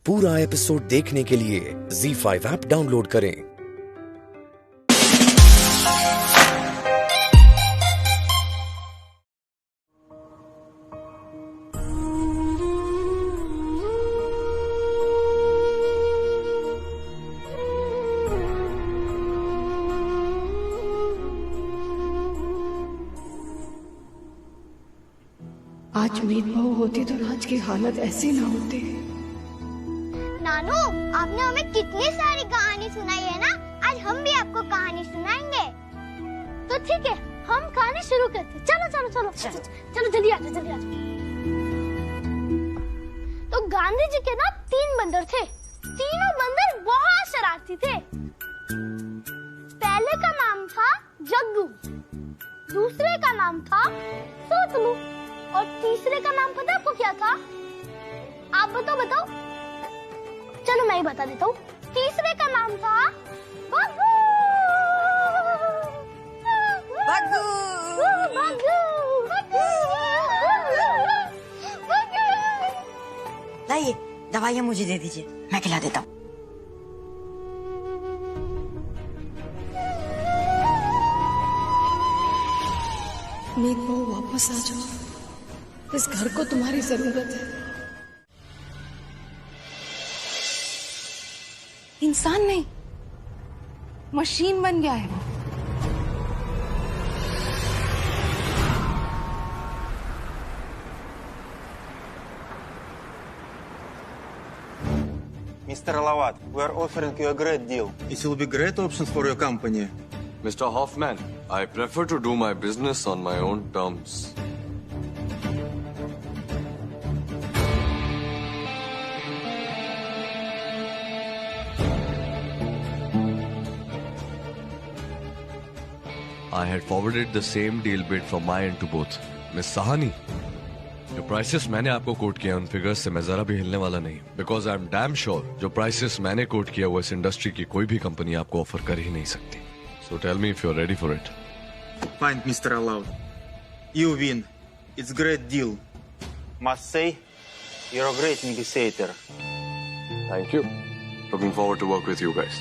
पूरा एपिसोड देखने के लिए ZEE5 ऐप डाउनलोड करें। आज मीत बहू होती तो आज की हालत ऐसी ना होती। नानू, आपने हमें कितनी सारी कहानी सुनाई है ना, आज हम भी आपको कहानी सुनाएंगे। तो ठीक है, हम कहानी शुरू करते। चलो चलो चलो चलो चलो जल्दी आ जाओ जल्दी आ जाओ। तो गांधी जी के ना 3 बंदर थे। तीनों बंदर बहुत शरारती थे। पहले का नाम था जग्गू, दूसरे का नाम था सोतलू और तीसरे का नाम पता है आपको क्या था? आप बताओ। चलो मैं ही बता देता हूँ। तीसरे का नाम था बग्गू। बग्गू लाइए, दवाइयाँ मुझे दे दीजिए, मैं खिला देता हूँ। मीत बहू वापस आ जाओ, इस घर को तुम्हारी जरूरत है। इंसान नहीं, मशीन बन गया है। Mr. Alawat, we are offering you a great deal. It will be great options for your company. Mr. Hoffman, I prefer to do my business on my own terms. I had forwarded the same deal bid from my end to both. Miss Sahani, जो prices मैंने आपको coat किया उन figures से मैं जरा भी हिलने वाला नहीं, because I am damn sure जो प्राइसेस मैंने कोट किया वो इस इंडस्ट्री की कोई भी कंपनी आपको ऑफर कर ही नहीं सकती। So tell me if you are ready for it. Fine, Mr. Alawat. You win. It's great deal. Must say, you're a great negotiator. Thank you. Looking forward to work with you guys.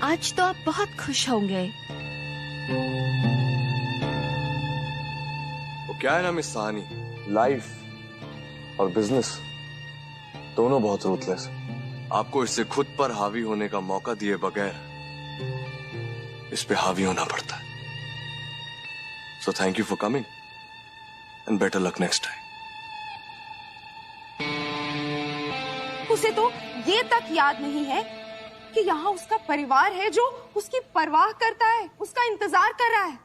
आज तो आप बहुत खुश होंगे। वो क्या है ना मिस सहानी, लाइफ और बिजनेस दोनों बहुत रूथलेस है। आपको इससे खुद पर हावी होने का मौका दिए बगैर इस पे हावी होना पड़ता है। So thank you for coming and better luck next time. उसे तो ये तक याद नहीं है कि यहाँ उसका परिवार है जो उसकी परवाह करता है, उसका इंतजार कर रहा है।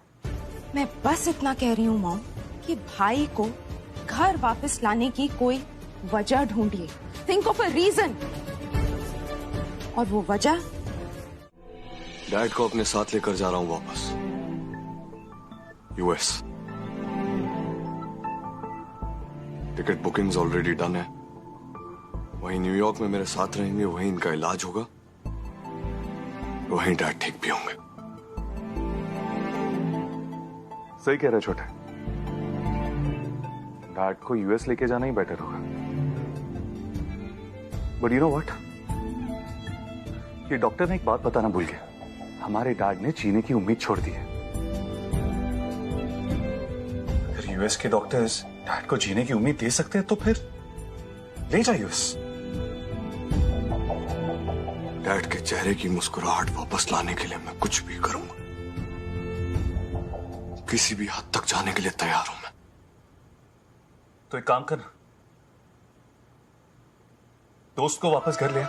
मैं बस इतना कह रही हूँ मॉम कि भाई को घर वापस लाने की कोई वजह ढूंढिए। Think of a reason. और वो वजह डैड को अपने साथ लेकर जा रहा हूँ वापस US. Ticket bookings already done है। वहीं न्यूयॉर्क में मेरे साथ रहेंगे, वहीं इनका इलाज होगा, वहीं डैड ठीक भी होंगे। सही कह रहे छोटे, डैड को यूएस लेके जाना ही बेटर होगा। बट यू नो व्हाट, ये डॉक्टर ने एक बात बताना भूल गया। हमारे डैड ने जीने की उम्मीद छोड़ दी है। अगर यूएस के डॉक्टर्स डैड को जीने की उम्मीद दे सकते हैं तो फिर ले जा यूएस। डैड के चेहरे की मुस्कुराहट वापस लाने के लिए मैं कुछ भी करूंगा। किसी भी हद तक जाने के लिए तैयार हूं मैं। तो एक काम करना, दोस्त को वापस घर ले आ।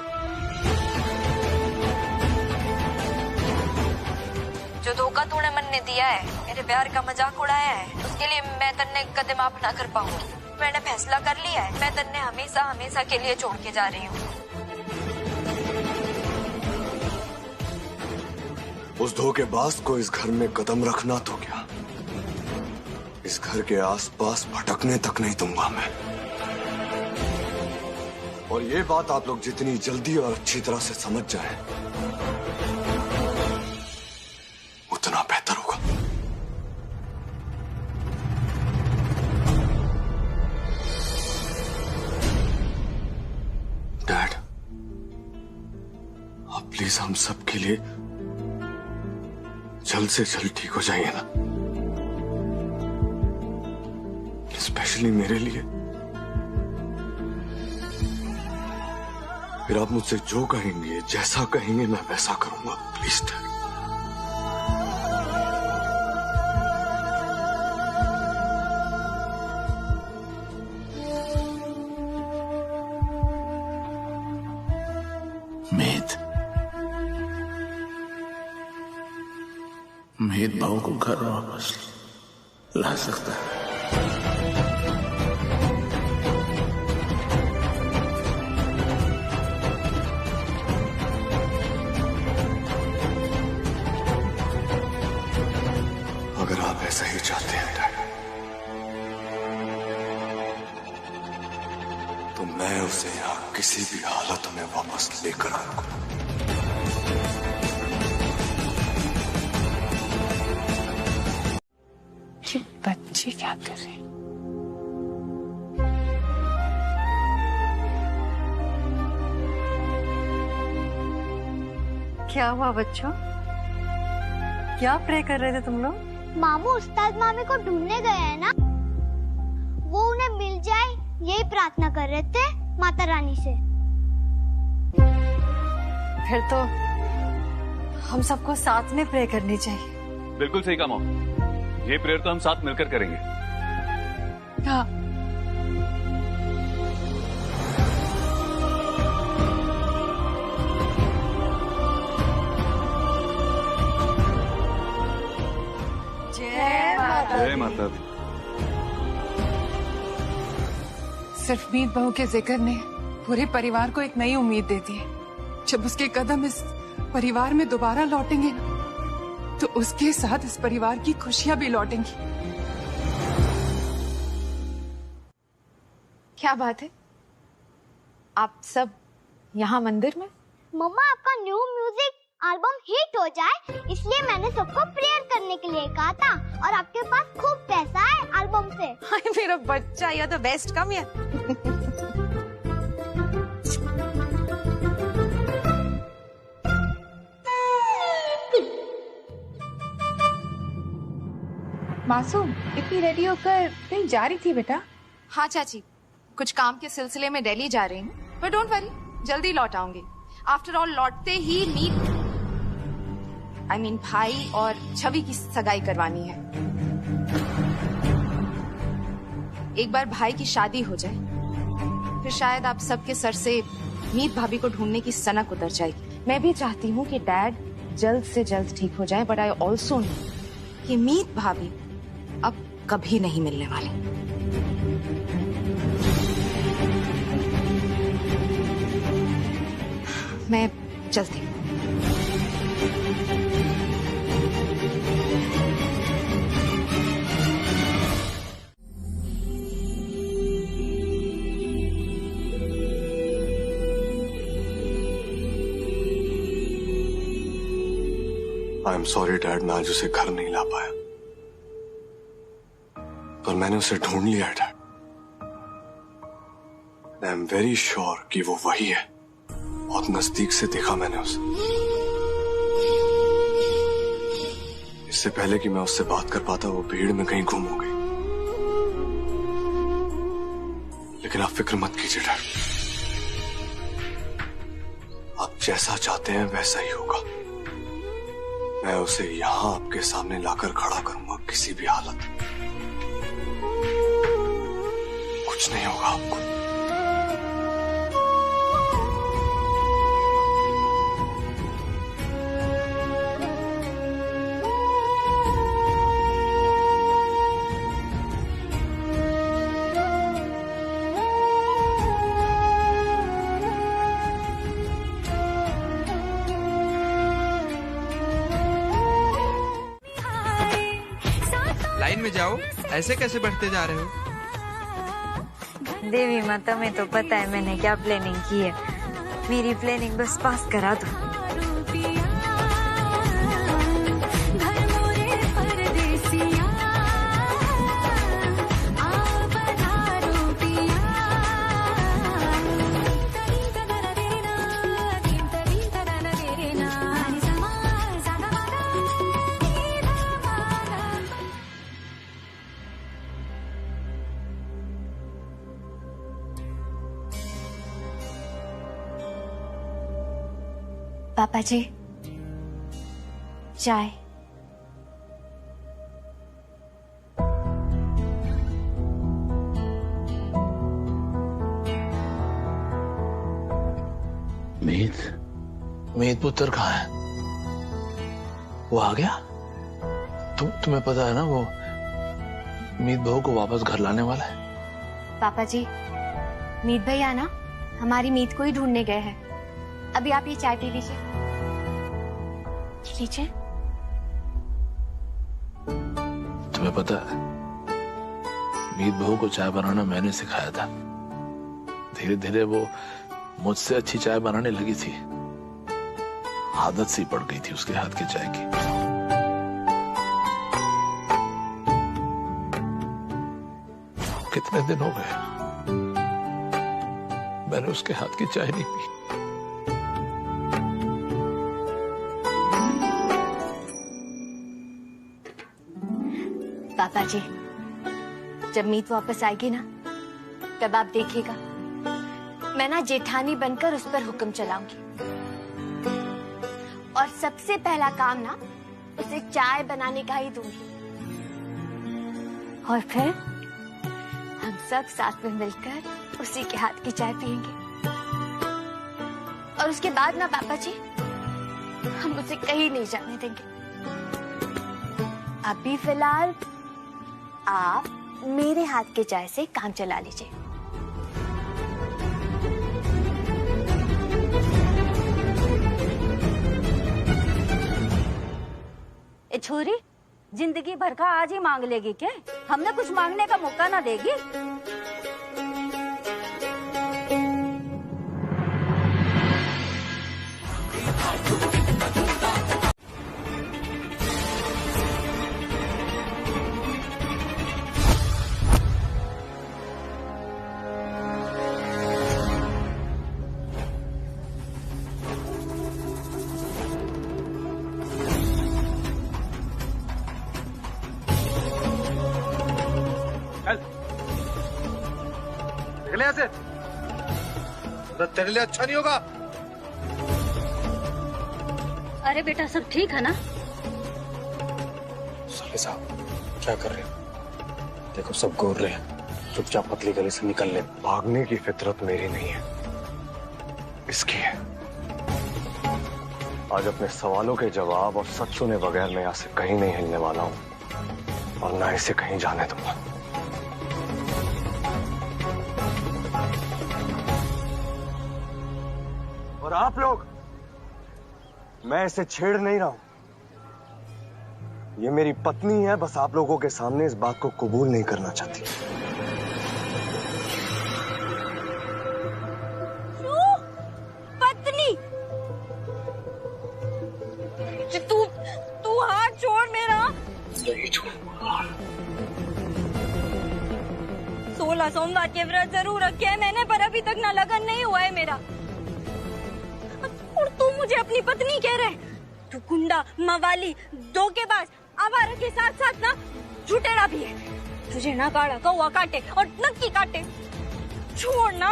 जो धोखा तूने मन ने दिया है, मेरे प्यार का मजाक उड़ाया है, उसके लिए मैं तन्ने कदम माफ ना कर पाऊंगी। मैंने फैसला कर लिया है, मैं तन्ने हमेशा हमेशा के लिए छोड़ के जा रही हूँ। उस धोखेबाज को इस घर में कदम रखना तो क्या, इस घर के आसपास भटकने तक नहीं दूंगा मैं। और ये बात आप लोग जितनी जल्दी और अच्छी तरह से समझ जाएं, उतना बेहतर होगा। प्लीज हम सब के लिए जल्द से जल्द ठीक हो जाइए ना, स्पेशली मेरे लिए। फिर आप मुझसे जो कहेंगे, जैसा कहेंगे, मैं वैसा करूंगा। Please dad. मेद भाव को घर वापस ला सकता है। अगर आप ऐसा ही चाहते हैं डैड, तो मैं उसे यहां किसी भी हालत में वापस लेकर आऊंगा। बच्चे क्या कर रहे हैं? क्या हुआ बच्चों? क्या प्रे कर रहे थे तुम लोग? मामू उस्ताद मामी को ढूंढने गए हैं ना, वो उन्हें मिल जाए यही प्रार्थना कर रहे थे माता रानी से। फिर तो हम सबको साथ में प्रे करनी चाहिए। बिल्कुल सही कहा मॉम, ये प्रेयर तो हम साथ मिलकर करेंगे। हाँ। जय माता दी। सिर्फ मीत बहू के जिक्र ने पूरे परिवार को एक नई उम्मीद दे दी है। जब उसके कदम इस परिवार में दोबारा लौटेंगे ना, तो उसके साथ इस परिवार की खुशियां भी लौटेंगी। क्या बात है, आप सब यहाँ मंदिर में? मम्मा, आपका न्यू म्यूजिक एल्बम हिट हो जाए इसलिए मैंने सबको प्रेयर करने के लिए कहा था, और आपके पास खूब पैसा है एल्बम से। हाय मेरा बच्चा, यह तो बेस्ट कम है। मासूम, इतनी रेडी होकर कहीं जा रही थी बेटा? हाँ चाची, कुछ काम के सिलसिले में दिल्ली जा रही हूँ, पर डोंट वरी, जल्दी लौट आऊंगी। आफ्टर ऑल लौटते ही मीत भाई और छवि की सगाई करवानी है। एक बार भाई की शादी हो जाए, फिर शायद आप सबके सर से मीत भाभी को ढूंढने की सनक उतर जाएगी। मैं भी चाहती हूँ कि डैड जल्द से जल्द ठीक हो जाए, बट आई ऑल्सो नो कि मीत भाभी अब कभी नहीं मिलने वाली। मैं चलती हूँ। आई एम सॉरी डैड, मैं आज उसे घर नहीं ला पाया, पर मैंने उसे ढूंढ लिया है dad. I am very sure कि वो वही है। बहुत नजदीक से देखा मैंने उसे। इससे पहले कि मैं उससे बात कर पाता, वो भीड़ में कहीं गुम हो गई। लेकिन आप फिक्र मत कीजिए डैड, आप जैसा चाहते हैं वैसा ही होगा। मैं उसे यहां आपके सामने लाकर खड़ा करूंगा किसी भी हालत में। कुछ नहीं होगा आपको। लाइन में जाओ, ऐसे कैसे बढ़ते जा रहे हो? देवी माता, में तो पता है मैंने क्या प्लानिंग की है। मेरी प्लानिंग बस पास करा दो। पापा जी, चाय। मीत पुत्र कहाँ है? वो आ गया? तुम्हें पता है ना वो मीत बहू को वापस घर लाने वाला है। पापा जी, मीत भैया ना हमारी मीत को ही ढूंढने गए हैं। अभी आप ये चाय पी लीजिए। लीजिए। तुम्हें पता है मीत बहू को चाय बनाना मैंने सिखाया था। धीरे धीरे वो मुझसे अच्छी चाय बनाने लगी थी। आदत सी पड़ गई थी उसके हाथ की चाय की। कितने दिन हो गए मैंने उसके हाथ की चाय नहीं पी। पापा जी, जब मीत वापस आएगी ना, तब आप देखिएगा मैं ना जेठानी बनकर उस पर हुक्म चलाऊंगी और सबसे पहला काम ना उसे चाय बनाने का ही दूंगी। और फिर हम सब साथ में मिलकर उसी के हाथ की चाय पियेंगे। और उसके बाद ना पापा जी, हम उसे कहीं नहीं जाने देंगे। अभी फिलहाल आप मेरे हाथ के चाय से काम चला लीजिए। ए छोरी, जिंदगी भर का आज ही मांग लेगी क्या? हमने कुछ मांगने का मौका ना देगी? निकले यहाँ से, तेरे लिए अच्छा नहीं होगा। अरे बेटा, सब ठीक है ना? साले साहब क्या कर रहे हो? देखो सब घूर रहे हैं, चुपचाप पतली गली से निकल ले। भागने की फितरत मेरी नहीं है, इसकी है। आज अपने सवालों के जवाब और सच सुने बगैर मैं यहाँ से कहीं नहीं हिलने वाला हूँ और ना इसे कहीं जाने दूंगा। और आप लोग, मैं इसे छेड़ नहीं रहा हूं। ये मेरी पत्नी है, बस आप लोगों के सामने इस बात को कबूल नहीं करना चाहती। पत्नी? तू हाथ छोड़ मेरा। नहीं छोड़ूंगा। 16 सोमवार के व्रत जरूर रखे हैं मैंने, पर अभी तक ना लगन नहीं हुआ है मेरा। और तू मुझे अपनी पत्नी कह रहे? तू गुंडा, मवाली, धोखेबाज, आवारा के साथ साथ ना झूठेड़ा भी है। तुझे ना काड़ा कौवा काटे और नक्की काटे। छोड़ ना।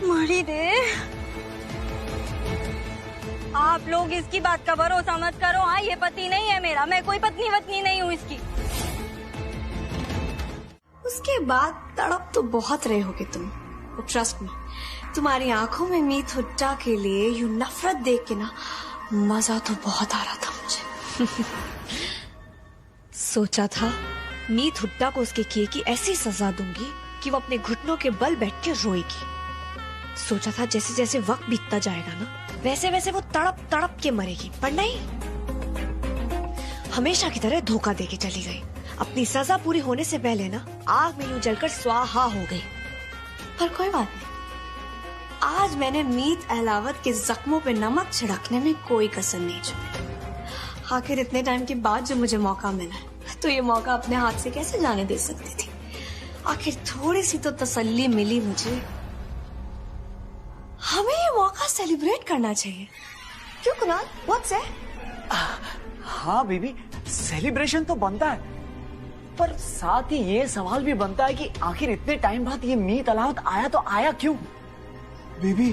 मारी दे। आप लोग इसकी बात का भरोसा मत करो। हाँ, ये पति नहीं है मेरा, मैं कोई पत्नी वत्नी नहीं हूँ इसकी। उसके बाद तड़प तो बहुत रहे होगे तुम, ट्रस्ट मी। तुम्हारी आंखों में मीत हुड्डा के लिए यूं नफरत देख के ना मजा तो बहुत आ रहा था मुझे। सोचा था मीत हुड्डा को उसके किए की ऐसी सजा दूंगी कि वो अपने घुटनों के बल बैठ के रोएगी। सोचा था जैसे जैसे वक्त बीतता जाएगा ना, वैसे वैसे वो तड़प तड़प के मरेगी, पर नहीं, हमेशा की तरह धोखा देके चली गई। अपनी सजा पूरी होने से पहले ना आग में यूं जलकर स्वाहा हो गई। पर कोई बात नहीं, आज मैंने मीत अहलावत के जख्मों पे नमक छिड़कने में कोई कसर नहीं छोड़ी। आखिर इतने टाइम के बाद जो मुझे मौका मिला, तो ये मौका अपने हाथ से कैसे जाने दे सकती थी। आखिर थोड़ी सी तो तसल्ली मिली मुझे। हमें ये मौका सेलिब्रेट करना चाहिए, क्यों कुणाल? व्हाट्स है? हाँ बीबी, सेलिब्रेशन तो बनता है, पर साथ ही ये सवाल भी बनता है कि आखिर इतने टाइम बाद ये मीत अलावत आया तो आया क्यों? बेबी,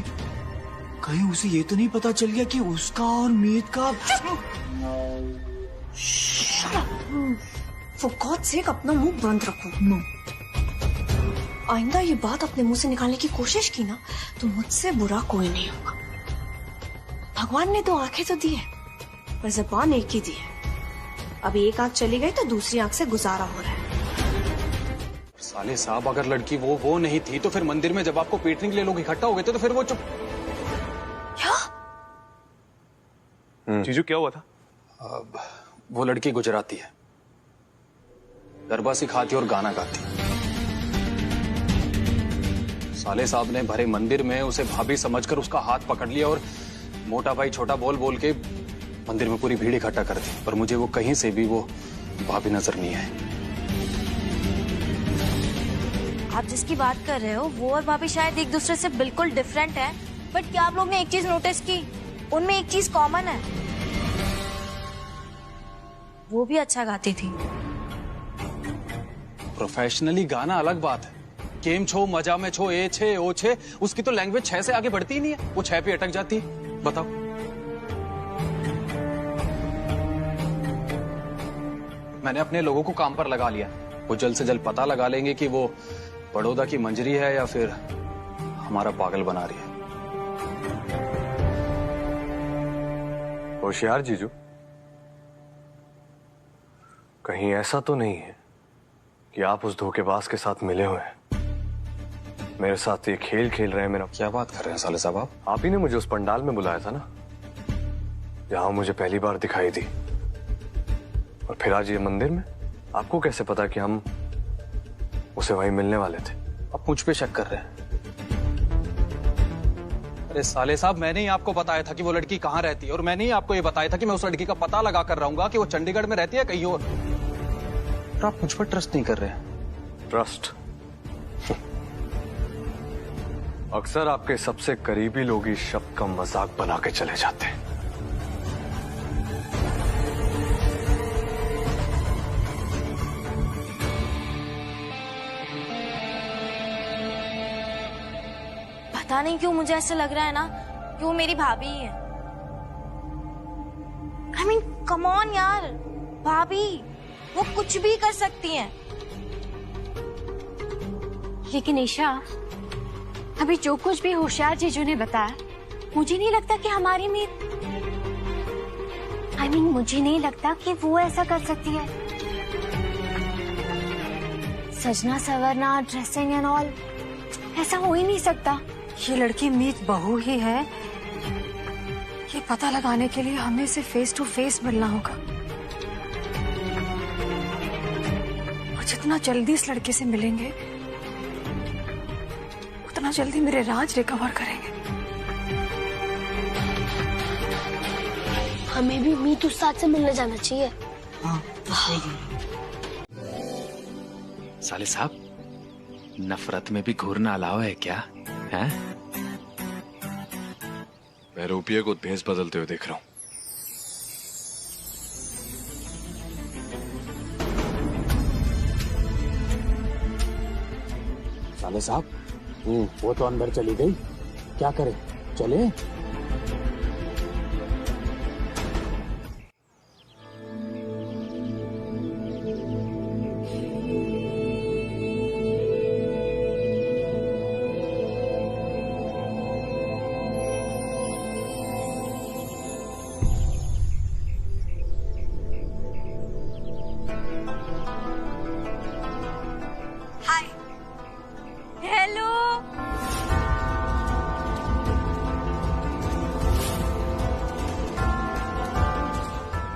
कहीं उसे ये तो नहीं पता चल गया कि उसका और मीत का For God's sake, अपना मुंह बंद रखो। आइंदा ये बात अपने मुंह से निकालने की कोशिश की ना तो मुझसे बुरा कोई नहीं होगा। भगवान ने 2 आंखें तो दी है, पर ज़बान एक ही दी है। अब एक आंख चली गई तो दूसरी आंख से गुजारा हो रहा है। साले साहब, अगर लड़की वो नहीं थी तो फिर मंदिर में जब आपको पीटने के लिए लोग इकट्ठा हो गए थे तो फिर वो चुप। क्या? जीजू क्या हुआ था? वो लड़की गुजराती है, गरबा सिखाती और गाना गाती। साले साहब ने भरे मंदिर में उसे भाभी समझकर उसका हाथ पकड़ लिया और मोटा भाई छोटा बोल बोल के मंदिर में पूरी भीड़ इकट्ठा कर दी, पर मुझे वो कहीं से भी वो भाभी नजर नहीं आए। आप जिसकी बात कर रहे हो वो और भाभी शायद एक दूसरे से बिल्कुल डिफरेंट है, बट क्या आप लोग ने एक चीज नोटिस की? उनमें एक चीज कॉमन है, वो भी अच्छा गाती थी। प्रोफेशनली गाना अलग बात है, गेम छो मजा में छो ए छे ओ छे, उसकी तो लैंग्वेज 6 से आगे बढ़ती ही नहीं है, वो 6 पे अटक जाती है। बताओ, मैंने अपने लोगों को काम पर लगा लिया, वो जल्द से जल्द पता लगा लेंगे कि वो बड़ौदा की मंजरी है या फिर हमारा पागल बना रही है। होशियार जीजू, कहीं ऐसा तो नहीं है कि आप उस धोखेबाज के साथ मिले हुए हैं, मेरे साथ ये खेल खेल रहे हैं मेरा? क्या बात कर रहे हैं साले साहब आप ही ने मुझे उस पंडाल में बुलाया था ना, जहां मुझे पहली बार दिखाई दी, और फिर आज ये मंदिर में। आपको कैसे पता कि हम उसे वहीं मिलने वाले थे? आप मुझ पे शक कर रहे हैं? अरे साले साहब, मैंने ही आपको बताया था कि वो लड़की कहाँ रहती है, और मैंने ही आपको ये बताया था कि मैं उस लड़की का पता लगा कर रहूंगा कि वो चंडीगढ़ में रहती है कहीं और आप मुझ पर ट्रस्ट नहीं कर रहे हैं। ट्रस्ट? अक्सर आपके सबसे करीबी लोग इस शब्द का मजाक बना के चले जाते हैं। पता नहीं क्यों मुझे ऐसे लग रहा है ना कि वो मेरी भाभी ही है। I mean, come on यार, भाभी वो कुछ भी कर सकती हैं। लेकिन ईशा, अभी जो कुछ भी होशियार जीजू ने बताया, मुझे नहीं लगता कि हमारी मीत, I mean, मुझे नहीं लगता कि वो ऐसा कर सकती है। सजना सवरना, ड्रेसिंग एंड ऑल, ऐसा हो ही नहीं सकता। ये लड़की मीत बहू ही है, ये पता लगाने के लिए हमें इसे फेस टू फेस मिलना होगा, और जितना जल्दी इस लड़के से मिलेंगे उतना जल्दी मेरे राज रिकवर करेंगे। हमें भी मीत उस्ताद से मिलने जाना चाहिए। साले साहब, नफरत में भी घूरना अलावा है क्या? है? मैं रुपये को भेस बदलते हुए देख रहा हूं। साले साहब, वो तो अंदर चली गई, क्या करें? चले?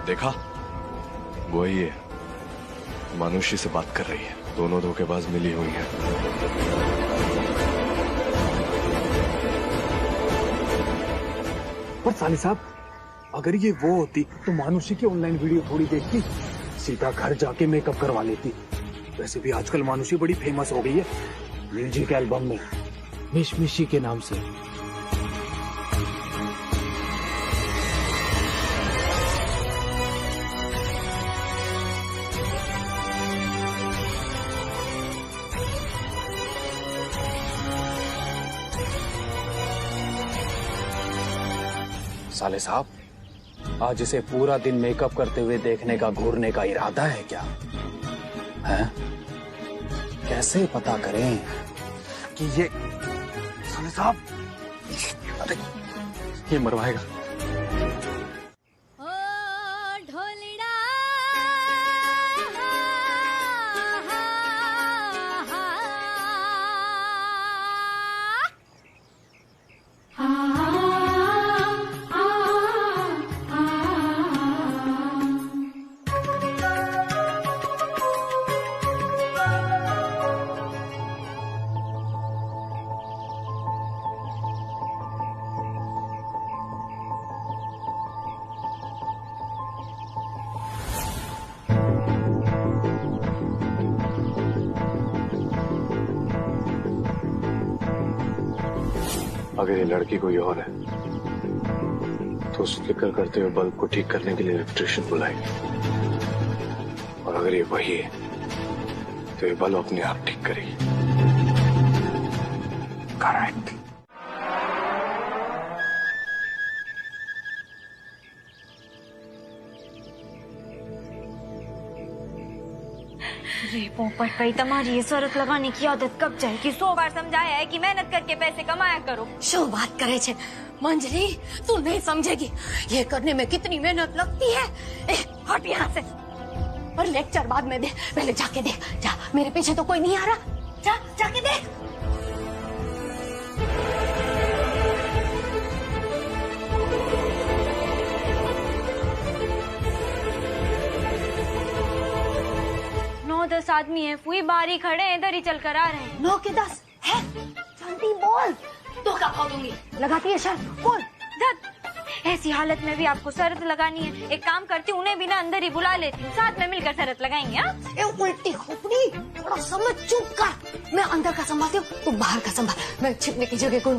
देखा, वही है, मानुषी से बात कर रही है, दोनों धोखेबाज मिली हुई हैं। पर साले साहब, अगर ये वो होती तो मानुषी की ऑनलाइन वीडियो थोड़ी देखती, सीधा घर जाके मेकअप करवा लेती। वैसे भी आजकल मानुषी बड़ी फेमस हो गई है म्यूजिक एल्बम में, मिशमिशी के नाम से। साले साहब, आज इसे पूरा दिन मेकअप करते हुए देखने का घूरने का इरादा है क्या? हैं? कैसे पता करें कि ये साले साहब, अरे ये मरवाएगा। अगर ये लड़की कोई और है तो उस फ्लिकर करते हुए बल्ब को ठीक करने के लिए इलेक्ट्रिशियन बुलाएंगे, और अगर ये वही है तो ये बल्ब अपने आप ठीक करेगी। करेक्ट। अरे पोपट भाई, तुम्हारी ये शरत लगाने की आदत कब जाएगी? 100 बार समझाया है कि मेहनत करके पैसे कमाया करो। शो बात करे छे मंजरी, तू नहीं समझेगी ये करने में कितनी मेहनत लगती है। हट यहाँ से, और लेक्चर बाद में दे, पहले जाके देख। जा, मेरे पीछे तो कोई नहीं आ रहा, जा जाके देख। दस आदमी है, फुई बारी खड़े हैं, इधर ही चल कर आ रहे हैं। 9 के 10 है, जल्दी बोल। तो क्या खा दूंगी? लगाती है शर्त, बोल। ऐसी हालत में भी आपको शरत लगानी है? एक काम करती हूँ, उन्हें भी ना अंदर ही बुला लेती हूँ, साथ में मिलकर शरत लगाएंगे। ए उल्टी खोपड़ी, थोड़ा समझ चुप कर। मैं अंदर का संभालती हूँ, तू बाहर का संभाल। मैं छिपने की जगह कौन?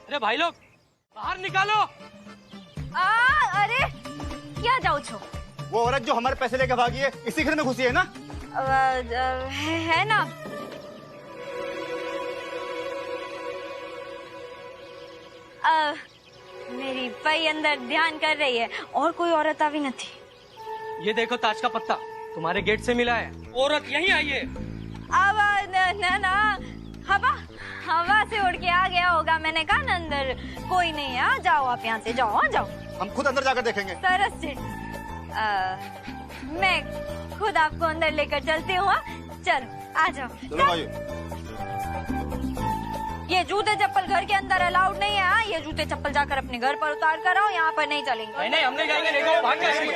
अरे भाई लोग, बाहर निकालो। अरे क्या जाओ छो? वो औरत जो हमारे पैसे लेके भागी है, इसी घर में घुसी है ना? है ना। मेरी भाई अंदर ध्यान कर रही है, और कोई औरत अभी नहीं थी। ये देखो ताज का पत्ता तुम्हारे गेट से मिला है, औरत यहीं आई है। ना हवा से उड़ के आ गया होगा। मैंने कहा ना अंदर कोई नहीं है। जाओ आप यहाँ से, जाओ जाओ। हम खुद अंदर जाकर देखेंगे। सरस जी, मैं खुद आपको अंदर लेकर चलती हूँ। चलो आ जाओ। चलो भाई। ये जूते चप्पल घर के अंदर अलाउड नहीं है। ये जूते चप्पल जाकर अपने घर पर उतार कर आओ, यहाँ पर नहीं चलेंगे। नहीं हम नहीं जाएंगे, देखो भाग जाएंगे।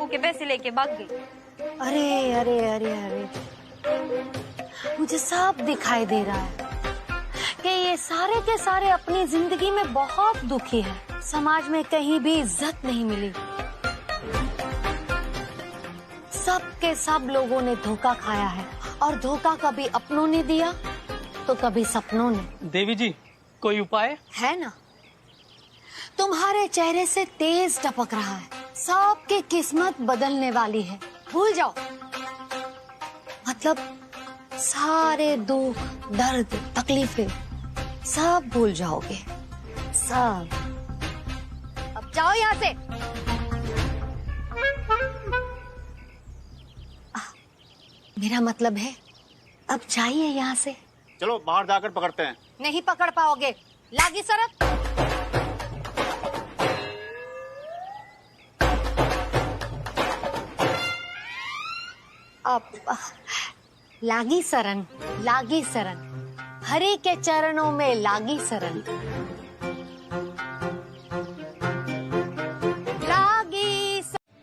के पैसे लेके भाग गई। अरे अरे अरे अरे, मुझे सब दिखाई दे रहा है कि ये सारे के सारे अपनी जिंदगी में बहुत दुखी है। समाज में कहीं भी इज्जत नहीं मिली। सब के सब लोगों ने धोखा खाया है, और धोखा कभी अपनों ने दिया तो कभी सपनों ने। देवी जी, कोई उपाय है ना? तुम्हारे चेहरे से तेज टपक रहा है। सबकी किस्मत बदलने वाली है, भूल जाओ। मतलब सारे दुख, दर्द, तकलीफें सब भूल जाओगे, सब। अब जाओ यहाँ से। मेरा मतलब है अब जाइए यहाँ से। चलो बाहर जाकर पकड़ते हैं। नहीं पकड़ पाओगे, लागी सड़क। अब लागी सरन, लागी सरन। हरि के चरणों में लागी शरण।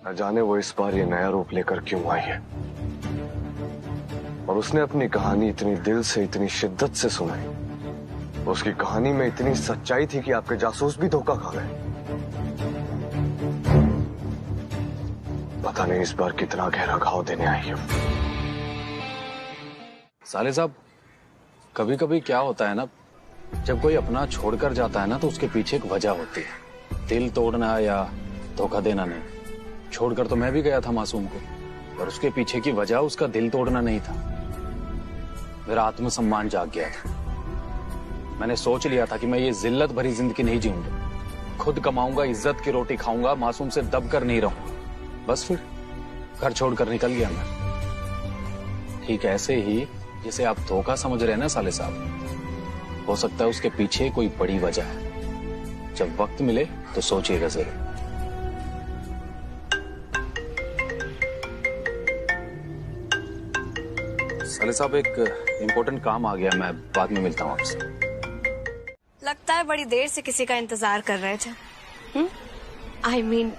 न जाने वो इस बार ये नया रूप लेकर क्यों आई है, और उसने अपनी कहानी इतनी दिल से, इतनी शिद्दत से सुनाई। उसकी कहानी में इतनी सच्चाई थी कि आपके जासूस भी धोखा खा गए। पता नहीं इस बार कितना गहरा घाव देने आई है। साले साहब, कभी कभी क्या होता है ना, जब कोई अपना छोड़कर जाता है ना तो उसके पीछे एक वजह होती है। दिल तोड़ना या धोखा देना नहीं। छोड़कर तो मैं भी गया था मासूम को, पर उसके पीछे की वजह उसका दिल तोड़ना नहीं था। मेरा आत्मसम्मान जाग गया था। मैंने सोच लिया था कि मैं ये जिल्लत भरी जिंदगी नहीं जीऊंगा। खुद कमाऊंगा, इज्जत की रोटी खाऊंगा, मासूम से दब कर नहीं रहूंगा। बस फिर घर छोड़कर निकल गया मैं। ठीक ऐसे ही जिसे आप धोखा समझ रहे हैं ना साले साहब, हो सकता है उसके पीछे कोई बड़ी वजह है। जब वक्त मिले तो सोचिएगा जरूर। साले साहब, एक इम्पोर्टेंट काम आ गया, मैं बाद में मिलता हूँ आपसे। लगता है बड़ी देर से किसी का इंतजार कर रहे थे। I mean,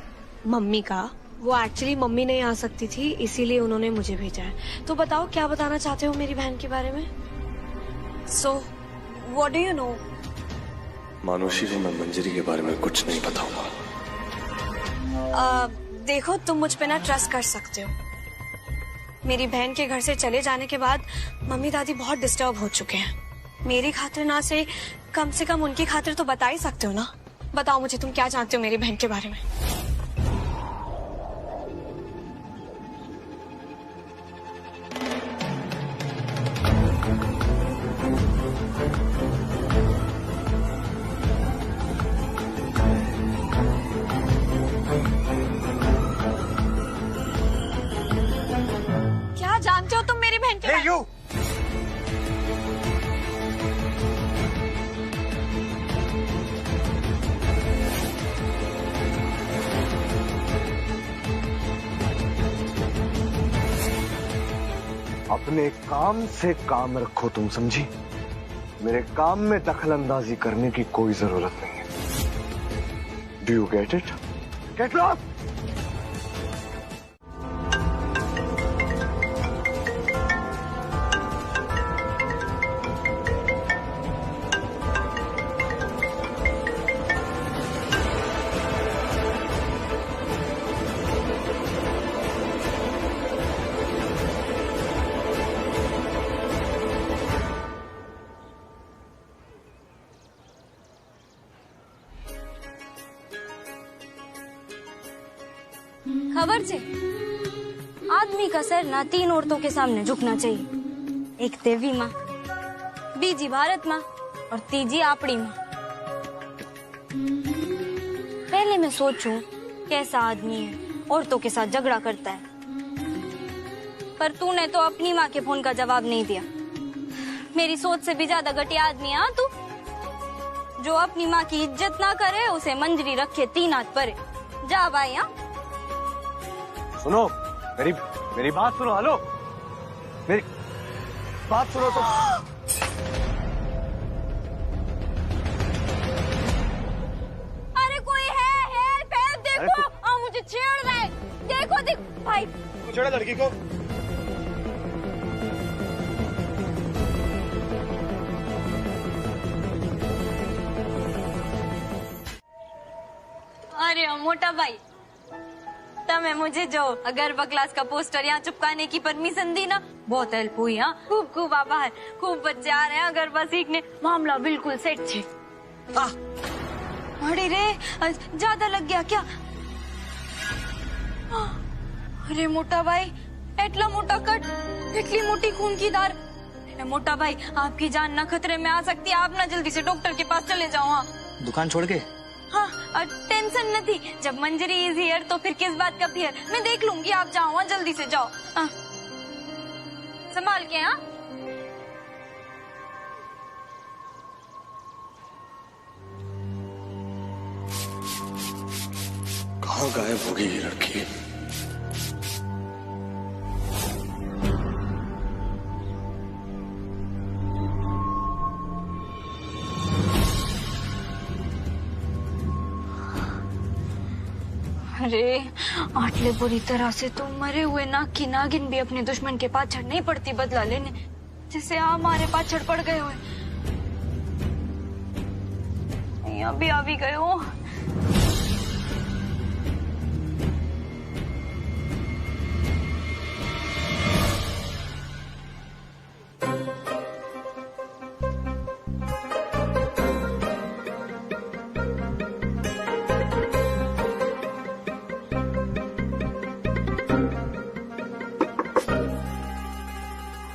मम्मी का। वो एक्चुअली मम्मी नहीं आ सकती थी, इसीलिए उन्होंने मुझे भेजा है। तो बताओ क्या बताना चाहते हो मेरी बहन के बारे में? So, what do you know? मानुषी को मैं मंजरी के बारे में कुछ नहीं बताऊंगा। देखो, तुम मुझ पे ना ट्रस्ट कर सकते हो। मेरी बहन के घर से चले जाने के बाद मम्मी दादी बहुत डिस्टर्ब हो चुके हैं। मेरी खातिर ना से कम उनकी खातिर तो बता ही सकते हो ना। बताओ मुझे, तुम क्या जानते हो मेरी बहन के बारे में? क्या जानते हो तुम मेरी बहन के बारे में? अपने काम से काम रखो, तुम समझी? मेरे काम में दखल अंदाजी करने की कोई जरूरत नहीं है। Do you get it? Get lost. खबर से आदमी का सर ना 3 औरतों के सामने झुकना चाहिए। एक देवी माँ, बीजी भारत माँ और तीजी आपड़ी माँ। पहले मैं सोचूं कैसा आदमी है, औरतों के साथ झगड़ा करता है, पर तूने तो अपनी माँ के फोन का जवाब नहीं दिया। मेरी सोच से भी ज्यादा घटिया आदमी है तू। जो अपनी माँ की इज्जत ना करे उसे मंजरी रखे 3 हाथ परे। जा भाई। यहाँ सुनो, मेरी बात सुनो। हेलो, मेरी बात सुनो तो। अरे कोई है, हेल्प हेल्प, देखो मुझे छेड़ रहा है। देखो देख भाई, छेड़ा लड़की को। अरे मोटा भाई, तमें मुझे जो अगरबा क्लास का पोस्टर यहाँ चिपकाने की परमिशन दी ना, बहुत हेल्प हुई। हाँ, खूब आभार। खूब बच्चे आ रहे हैं अगरबा सीखने। मामला बिल्कुल सेट छे। अरे रे, ज्यादा लग गया क्या? अरे मोटा भाई, एटला मोटा कट, इतनी मोटी खून की धार। मोटा भाई, आपकी जान ना खतरे में आ सकती है। आप ना जल्दी से डॉक्टर के पास चले जाओ। हाँ, दुकान छोड़ के? हाँ, और टेंशन नहीं, जब मंजरी इज हियर तो फिर किस बात का फियर। मैं देख लूंगी, आप जाओ। हाँ, जल्दी से जाओ। संभाल के। हाँ, कहाँ गायब हो गई ये लड़की? अरे आटले बुरी तरह से तो मरे हुए नाग की नागिन भी अपने दुश्मन के पाछड़ नहीं पड़ती बदला लेने, जैसे आप हमारे पाछड़ पड़ गए हुए। अभी आ भी गए हो।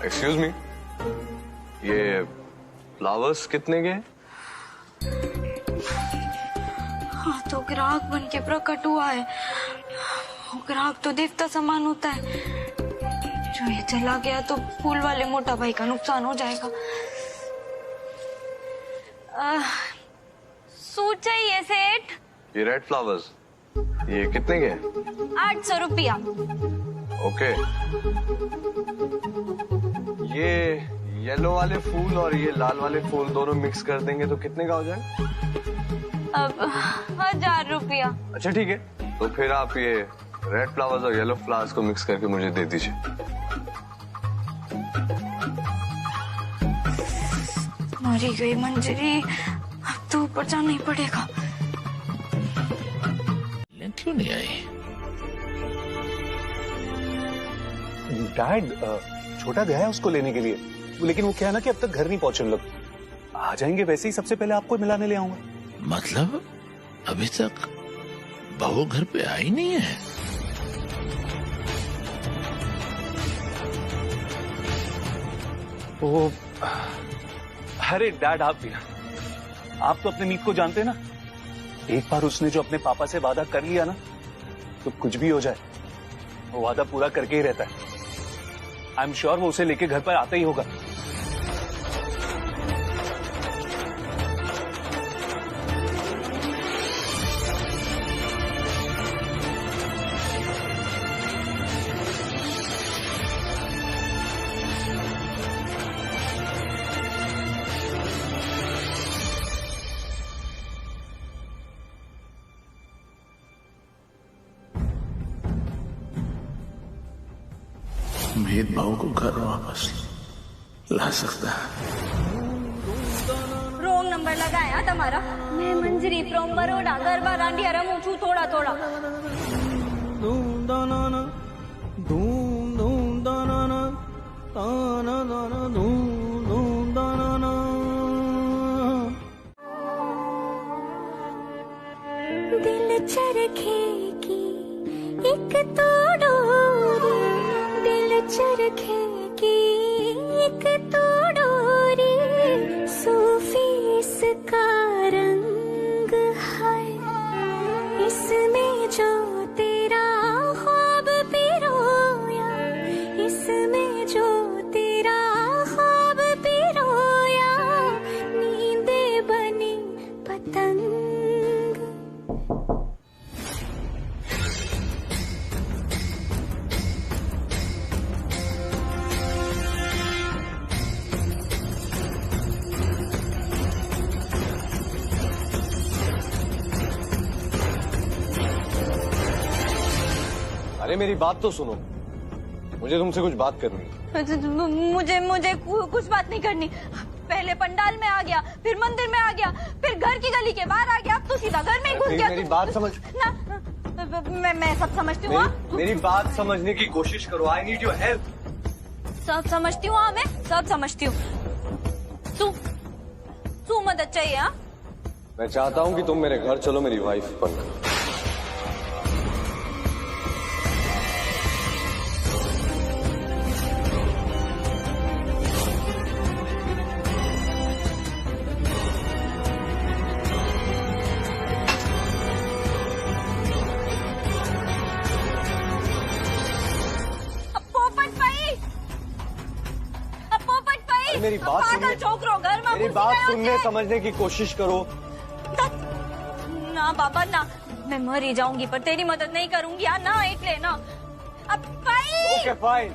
एक्सक्यूज मी, ये फ्लावर्स कितने के हैं? हाँ तो ग्राहक बन के प्रकट हुआ है। ग्राहक तो देवता समान होता है, जो ये चला गया तो फूल वाले मोटा भाई का नुकसान हो जाएगा। सूट चाहिए सेठ। ये रेड फ्लावर्स ये कितने के हैं? 800 रुपया। ओके, ये येलो वाले फूल और ये लाल वाले फूल दोनों मिक्स कर देंगे तो कितने का हो जाए? अब 1000 रुपया। अच्छा ठीक है, तो फिर आप ये रेड फ्लावर्स और येलो फ्लावर्स को मिक्स करके मुझे दे दीजिए। मरी गई मंजरी, अब तो ऊपर जाना ही पड़ेगा। क्यों नहीं आई? डैड, छोटा गया है उसको लेने के लिए, लेकिन वो क्या है ना कि अब तक घर नहीं पहुंचे लोग। आ जाएंगे वैसे ही, सबसे पहले आपको मिलाने ले आऊंगा। मतलब अभी तक बहू घर पे आई नहीं है? ओ, अरे डैड आप तो अपने मीत को जानते हैं ना। एक बार उसने जो अपने पापा से वादा कर लिया ना, तो कुछ भी हो जाए वो वादा पूरा करके ही रहता है। आई एम श्योर वो उसे लेके घर पर आता ही होगा। मीत बहू को घर वापस ला सकता है। रोंग नंबर लगाया तुम्हारा। मैं मंजरी फ्रॉम बरोडा, गरबा डांडिया रमू छू थोड़ा थोड़ा। धूम दाना धूम दाना ताना दाना धूम दाना। दिल चरखे की एक तो डोरी, दिल चरखे की एक तो डोरी, सूफी इसका रंग है, इसमें जो तेरा ख्वाब पिरोया, इसमें जो तेरा ख्वाब पिरोया, नींदे बनी पतंग। अरे मेरी बात तो सुनो, मुझे तुमसे कुछ बात करनी है। मुझे कुछ बात नहीं करनी। पहले पंडाल में आ गया, फिर मंदिर में आ गया, फिर घर की गली के बाहर आ गया, अब तो सीधा घर में घुस गया। मेरी बात समझ ना, मैं सब समझती हूँ। मेरी बात समझने की कोशिश करो। I need your help. सब समझती हूँ, मैं सब समझती हूँ। तू मदद चाहिए? हाँ, मैं चाहता हूँ कि तुम मेरे घर चलो मेरी वाइफ बनकर। मेरी बात सुनने, मेरी बात सुनने समझने की कोशिश करो। ना बाबा ना, मैं मर ही जाऊंगी पर तेरी मदद नहीं करूंगी यार। ना इतने ना। अब ओके फाइन।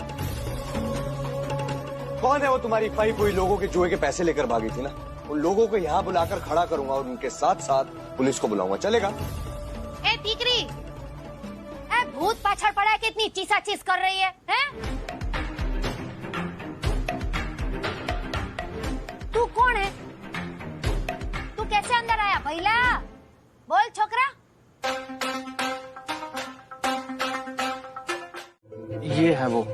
कौन है वो तुम्हारी फाई हुई लोगों के जुए के पैसे लेकर भागी थी ना? उन लोगों को यहाँ बुलाकर खड़ा करूंगा और उनके साथ साथ पुलिस को बुलाऊंगा, चलेगा? ए टीकरी, भूत पाछड़ पड़ा है कि इतनी चीसा चीज कर रही है, हैं? तू कौन है? तू कैसे अंदर आया भैला? बोल छोकरा। ये है वो।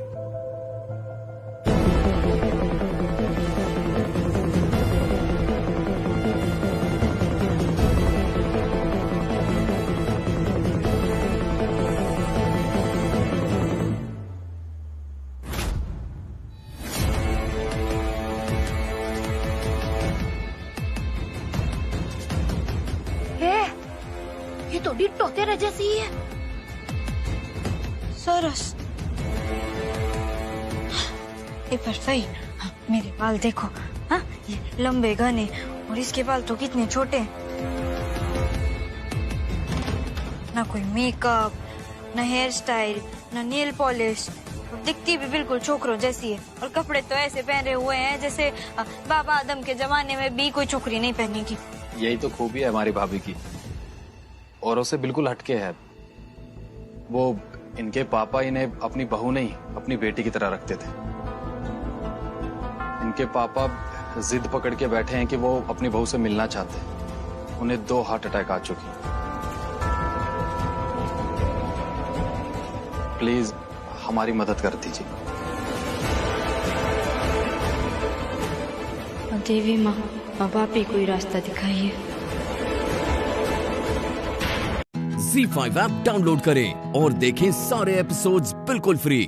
ये तो डिट्टो तेरे जैसी ही है। सरस, ये पर सही। मेरे बाल देखो, हाँ ये लंबे घने और इसके बाल तो कितने छोटे। ना कोई मेकअप, ना हेयर स्टाइल, ना नेल पॉलिश, दिखती भी बिल्कुल छोकरों जैसी है। और कपड़े तो ऐसे पहने हुए हैं जैसे बाबा आदम के जमाने में भी कोई छोकरी नहीं पहनेगी। यही तो खूबी है हमारी भाभी की, औरों से बिल्कुल हटके है। वो इनके पापा इन्हें अपनी बहू नहीं अपनी बेटी की तरह रखते थे। इनके पापा जिद पकड़ के बैठे हैं कि वो अपनी बहू से मिलना चाहते हैं। उन्हें 2 हार्ट अटैक आ चुकी। प्लीज हमारी मदद कर दीजिए। देवी माँ, अब आप ही कोई रास्ता दिखाइए। ZEE5 ऐप डाउनलोड करें और देखें सारे एपिसोड्स बिल्कुल फ्री।